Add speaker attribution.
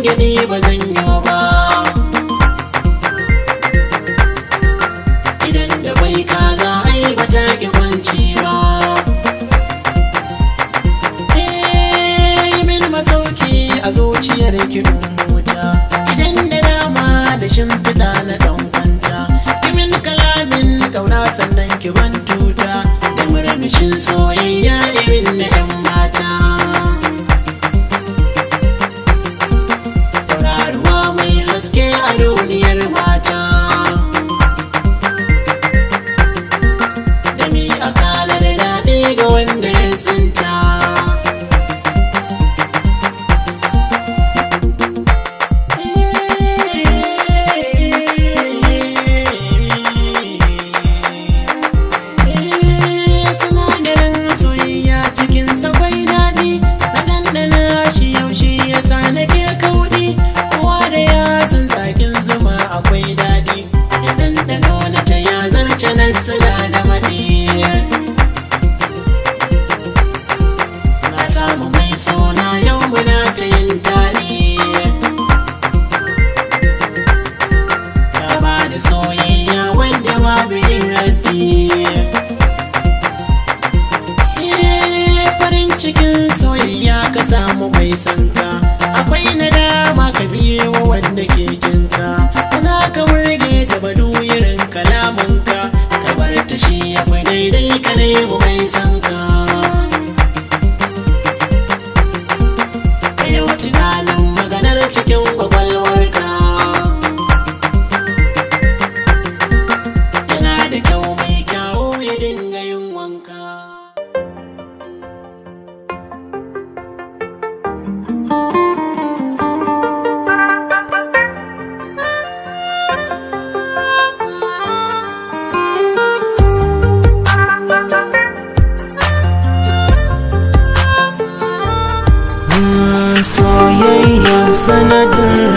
Speaker 1: gyangyaɗi ba zan yi ba. Idan da bai kaza ai ba ta ki kwanci ba. Min masauki a zuciyar kiɗin wuta. Idan da dama da shimfiɗa na ɗan kwanta. Kimin kalamin ƙauna sannan ki ban tuta. Da murmushin soyayya irin na 'yan mata. Tauraruwa mai haske a duniyar mata. Da mi akalar daɗi ga wanda ya tsinta. Sila da maɗi na samu mai suna yau muna ta yin tari. Ka ba da soyayya wanda babu yin raddi. Farin cikin soyayya ka samu mai sanka. Akwai nadama ka biyo wanda ke kinka. Ba za ka murge da badu irin kalamanka. Ta shi akwai daidai ka nemo mai sanka. Ka yau tunanin maganar cikin kwakwalwarka. Yana da kyau mai kyawu ya dinga yin wanka.
Speaker 2: Soyayya sanadin